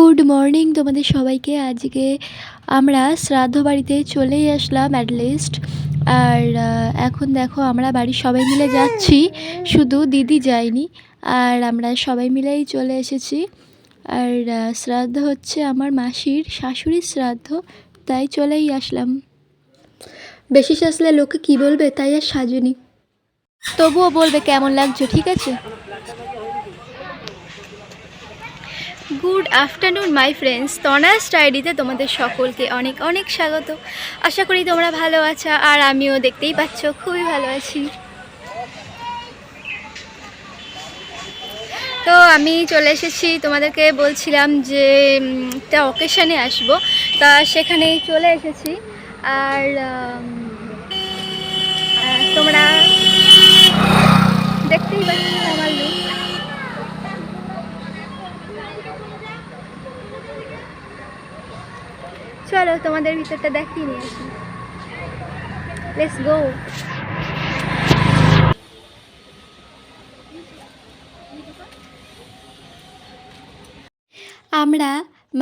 Good morning তোমাদের সবাইকে। আজকে আমরা শ্রাদ্ধ বাড়িতে চলেই আসলাম অ্যাটলিস্ট। আর এখন দেখো আমরা বাড়ির সবাই মিলে যাচ্ছি, শুধু দিদি যায়নি। আর আমরা সবাই মিলেই চলে এসেছি। আর শ্রাদ্ধ হচ্ছে আমার মাসির শাশুড়ির শ্রাদ্ধ, তাই চলেই আসলাম। বেশি সাজলে লোকে কী বলবে, তাই আর সাজুনি। তবুও বলবে কেমন লাগছে, ঠিক আছে? গুড আফটারনুন মাই ফ্রেন্ডস, তনাস ডায়েরিতে তোমাদের সকলকে অনেক অনেক স্বাগত। আশা করি তোমরা ভালো আছো, আর আমিও দেখতেই পাচ্ছ খুবই ভালো আছি। তো আমি চলে এসেছি, তোমাদেরকে বলছিলাম যে একটা অকেশানে আসবো, তা সেখানেই চলে এসেছি। আর তোমরা দেখতেই পাচ্ছ আমার লুক। চলো তোমাদের ভিতরটা দেখিয়ে নিয়ে আসি। Let's go. আমরা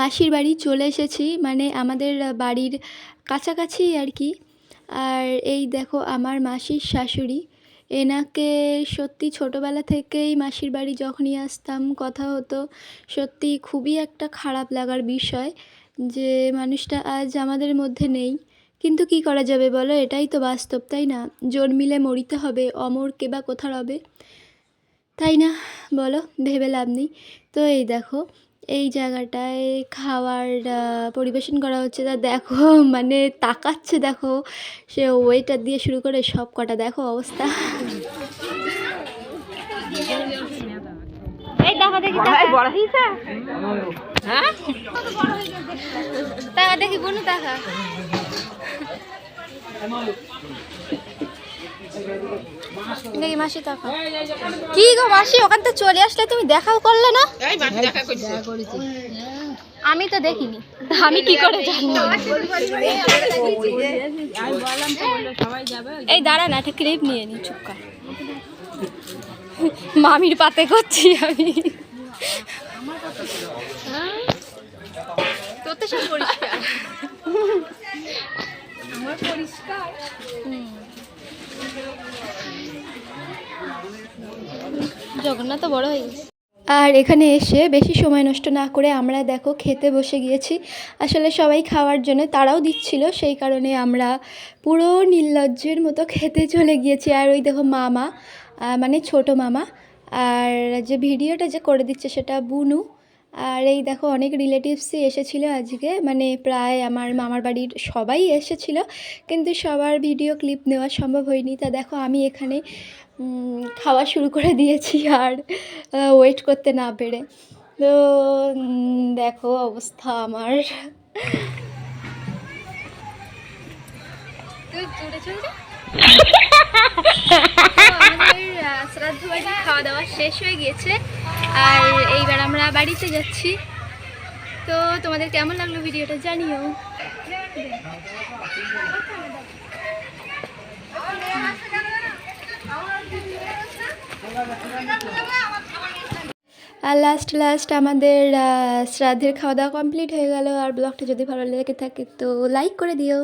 মাসির বাড়ি চলে এসেছি, মানে আমাদের বাড়ির কাছাকাছি আর কি। আর এই দেখো আমার মাসির শাশুড়ি, এনাকে সত্যি ছোটোবেলা থেকেই মাসির বাড়ি যখনই আসতাম কথা হতো। সত্যি খুবই একটা খারাপ লাগার বিষয় যে মানুষটা আজ আমাদের মধ্যে নেই, কিন্তু কি করা যাবে বলো, এটাই তো বাস্তব, তাই না? জন্মিলে মরিতে হবে, অমর কে বা কোথা রবে, তাই না বলো? ভেবে লাভ নেই। তো এই দেখো এই জায়গাটায় খাবার পরিবেশন করা হচ্ছে, তা দেখো মানে তাকাচ্ছে, দেখো সে ওয়েটার দিয়ে শুরু করে সব কটা, দেখো অবস্থা। এই দেখো দেখি টাকা দেখি বনু টাকা। দেখি মাসি টাকা কি গো মাসি, ওখান থেকে চলে আসলে তুমি দেখাও করলে না? আমি তো দেখিনি, আমি কি করে জানবো? এই দাঁড়া না, একটা ক্লিপ নিয়ে নি, চুপ কর। মামির পাতে করছি আমি। তোর তো সব পরিষ্কার, আমার পরিষ্কার। জগন্নাথ বড় হয়ে গেছে। আর এখানে এসে বেশি সময় নষ্ট না করে আমরা দেখো খেতে বসে গিয়েছি। আসলে সবাই খাওয়ার জন্য তারাও দিচ্ছিল, সেই কারণে আমরা পুরো নির্লজ্জের মতো খেতে চলে গিয়েছি। আর ওই দেখো মামা, মানে ছোট মামা, আর যে ভিডিওটা যে করে দিচ্ছে সেটা বুনু। আর এই দেখো অনেক রিলেটিভসই এসেছিলো আজকে, মানে প্রায় আমার মামার বাড়ির সবাই এসেছিলো, কিন্তু সবার ভিডিও ক্লিপ নেওয়া সম্ভব হয়নি। তা দেখো আমি এখানে খাওয়া শুরু করে দিয়েছি, আর ওয়েট করতে না পেরে। তো দেখো অবস্থা আমার। আমাদের শ্রাদ্ধ বাড়ি খাওয়া দাওয়া শেষ হয়ে গিয়েছে, আর এইবার আমরা বাড়িতে যাচ্ছি। তো তোমাদের কেমন লাগলো ভিডিওটা জানিও। আর লাস্ট আমাদের শ্রাদ্ধের খাওয়া দাওয়া কমপ্লিট হয়ে গেল। আর ব্লগটা যদি ভালো লেগে থাকে তো লাইক করে দিও।